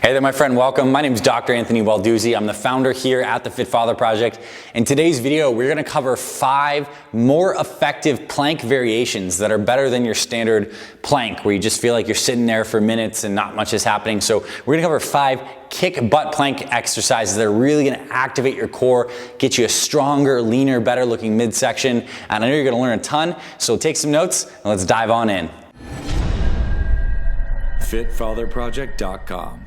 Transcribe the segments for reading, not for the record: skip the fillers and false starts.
Hey there, my friend, welcome. My name is Dr. Anthony Balduzzi. I'm the founder here at the Fit Father Project. In today's video, we're gonna cover 5 more effective plank variations that are better than your standard plank, where you just feel like you're sitting there for minutes and not much is happening. So we're gonna cover 5 kick butt plank exercises that are really gonna activate your core, get you a stronger, leaner, better looking midsection. And I know you're gonna learn a ton, so take some notes and let's dive on in. FitFatherProject.com.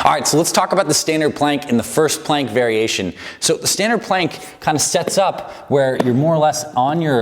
All right, so let's talk about the standard plank and the first plank variation. So the standard plank kind of sets up where you're more or less on your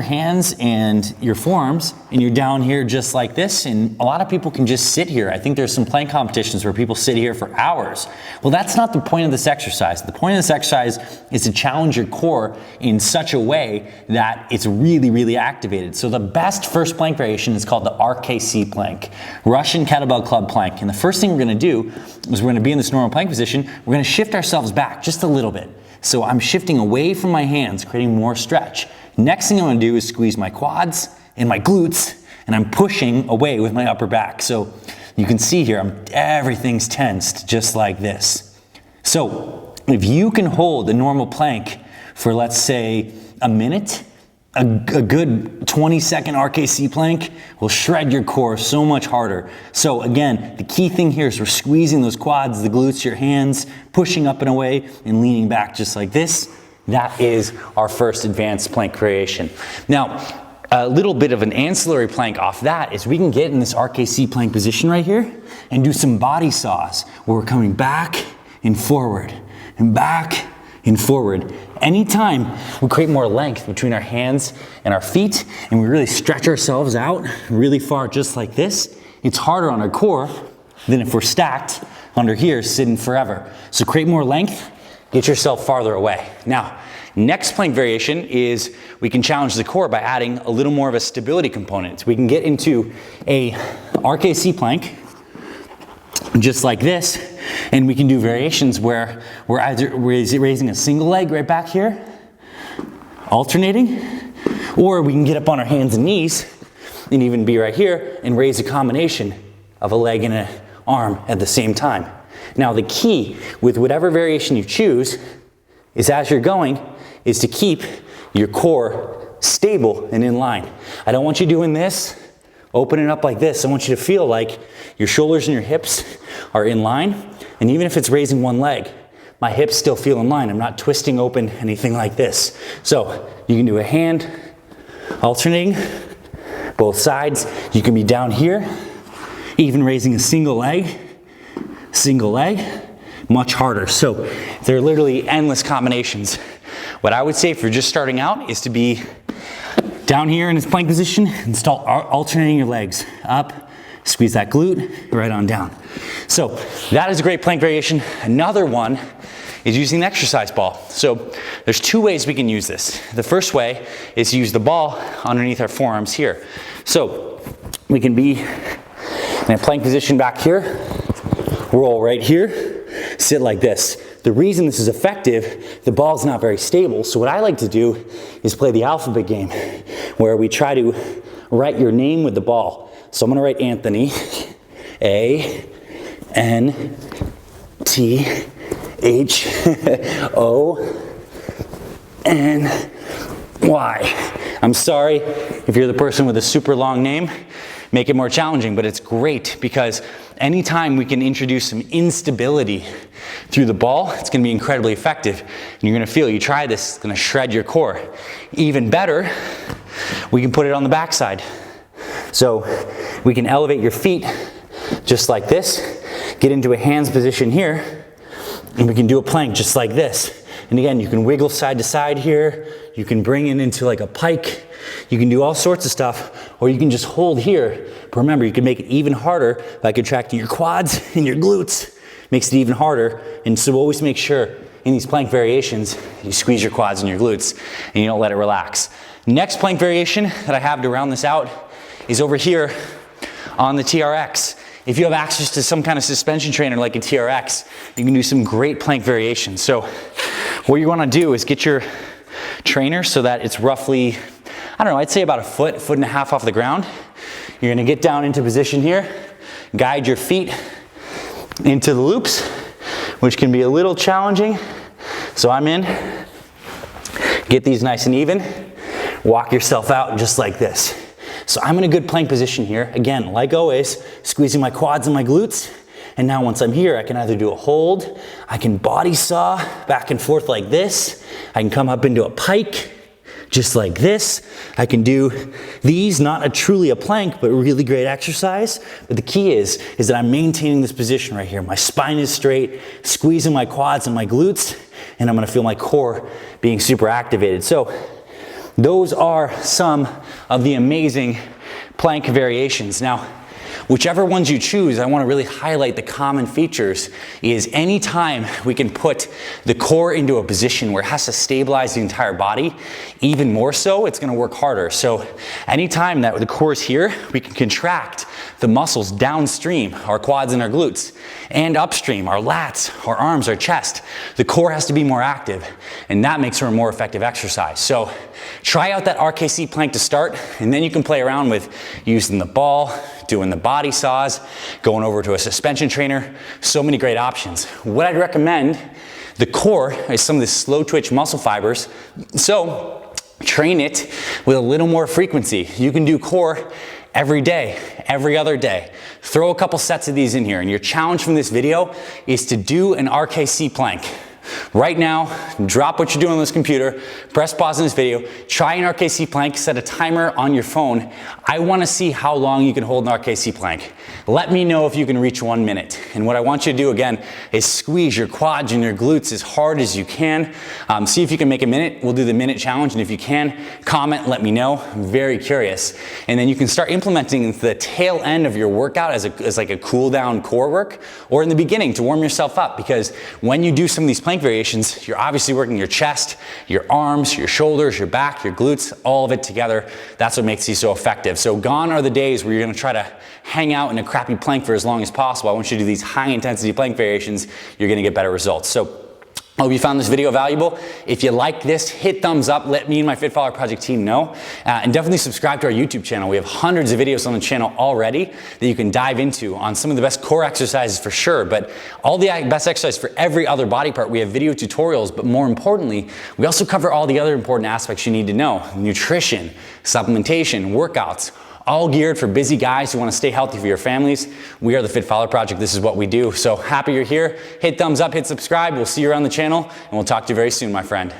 hands and your forearms, and you're down here just like this, and a lot of people can just sit here. I think there's some plank competitions where people sit here for hours. Well, that's not the point of this exercise. The point of this exercise is to challenge your core in such a way that it's really, really activated. So the best first plank variation is called the RKC Plank, Russian Kettlebell Club Plank. And the first thing we're gonna do is we're gonna be in this normal plank position. We're gonna shift ourselves back just a little bit. So I'm shifting away from my hands, creating more stretch. Next thing I'm gonna do is squeeze my quads and my glutes, and I'm pushing away with my upper back. So you can see here, everything's tensed just like this. So if you can hold a normal plank for, let's say, a minute, a good 20-second RKC plank will shred your core so much harder. So again, the key thing here is we're squeezing those quads, the glutes, your hands, pushing up and away and leaning back just like this. That is our first advanced plank variation. Now, a little bit of an ancillary plank off that is we can get in this RKC plank position right here and do some body saws where we're coming back and forward and back and forward. Anytime we create more length between our hands and our feet and we really stretch ourselves out really far just like this, it's harder on our core than if we're stacked under here sitting forever. So create more length, get yourself farther away. Now, next plank variation is we can challenge the core by adding a little more of a stability component. We can get into a RKC plank just like this, and we can do variations where we're either raising a single leg right back here, alternating, or we can get up on our hands and knees and even be right here and raise a combination of a leg and an arm at the same time. Now the key with whatever variation you choose is as you're going is to keep your core stable and in line. I don't want you doing this, opening up like this. I want you to feel like your shoulders and your hips are in line. And even if it's raising one leg, my hips still feel in line. I'm not twisting open anything like this. So you can do a hand alternating both sides. You can be down here, even raising a single leg, much harder. So there are literally endless combinations. What I would say if you're just starting out is to be down here in this plank position and start alternating your legs. Up, squeeze that glute, right on down. So that is a great plank variation. Another one is using the exercise ball. So there's 2 ways we can use this. The first way is to use the ball underneath our forearms here. So we can be in a plank position back here, roll right here, sit like this. The reason this is effective, the ball's not very stable, so what I like to do is play the alphabet game, where we try to write your name with the ball. So I'm gonna write Anthony, A-N-T-H-O-N-Y. I'm sorry if you're the person with a super long name, make it more challenging, but it's great because anytime we can introduce some instability through the ball, it's gonna be incredibly effective. And you're gonna feel, you try this, it's gonna shred your core. Even better, we can put it on the backside. So we can elevate your feet just like this, get into a hands position here, and we can do a plank just like this. And again, you can wiggle side to side here, you can bring it into like a pike, you can do all sorts of stuff, or you can just hold here. But remember, you can make it even harder by contracting your quads and your glutes. Makes it even harder. And so always make sure in these plank variations, you squeeze your quads and your glutes and you don't let it relax. Next plank variation that I have to round this out is over here on the TRX. If you have access to some kind of suspension trainer like a TRX, you can do some great plank variations. So what you wanna do is get your trainer so that it's roughly, I don't know, I'd say about a foot and a half off the ground. You're gonna get down into position here, guide your feet into the loops, which can be a little challenging. So I'm in. Get these nice and even. Walk yourself out just like this. So I'm in a good plank position here. Again, like always, squeezing my quads and my glutes. And now once I'm here, I can either do a hold, I can body saw back and forth like this. I can come up into a pike, just like this. I can do these, not truly a plank, but a really great exercise. But the key is that I'm maintaining this position right here. My spine is straight, squeezing my quads and my glutes, and I'm gonna feel my core being super activated. So those are some of the amazing plank variations. Now, whichever ones you choose, I want to really highlight the common features is anytime we can put the core into a position where it has to stabilize the entire body, even more so, it's going to work harder. So anytime that the core is here, we can contract the muscles downstream, our quads and our glutes, and upstream, our lats, our arms, our chest. The core has to be more active, and that makes for a more effective exercise. So try out that RKC plank to start, and then you can play around with using the ball, doing the body saws, going over to a suspension trainer. So many great options. What I'd recommend, the core is some of the slow twitch muscle fibers. So train it with a little more frequency. You can do core every day, every other day. Throw a couple sets of these in here, and your challenge from this video is to do an RKC plank. Right now, drop what you're doing on this computer, press pause on this video, try an RKC plank, set a timer on your phone. I want to see how long you can hold an RKC plank. Let me know if you can reach 1 minute. And what I want you to do again is squeeze your quads and your glutes as hard as you can. See if you can make a minute. We'll do the minute challenge, and if you can, comment, let me know. I'm very curious. And then you can start implementing the tail end of your workout as like a cool down core work, or in the beginning to warm yourself up, because when you do some of these plank variations, you're obviously working your chest, your arms, your shoulders, your back, your glutes, all of it together. That's what makes these so effective. So gone are the days where you're gonna try to hang out in a crappy plank for as long as possible. I want you to do these high intensity plank variations. You're gonna get better results. So I hope you found this video valuable. If you like this, hit thumbs up. Let me and my Fit Follower Project team know. And definitely subscribe to our YouTube channel. We have hundreds of videos on the channel already that you can dive into on some of the best core exercises for sure, but all the best exercises for every other body part. We have video tutorials, but more importantly, we also cover all the other important aspects you need to know. Nutrition, supplementation, workouts, all geared for busy guys who want to stay healthy for your families. We are the Fit Follower Project. This is what we do. So happy you're here. Hit thumbs up, hit subscribe. We'll see you around the channel, and we'll talk to you very soon, my friend.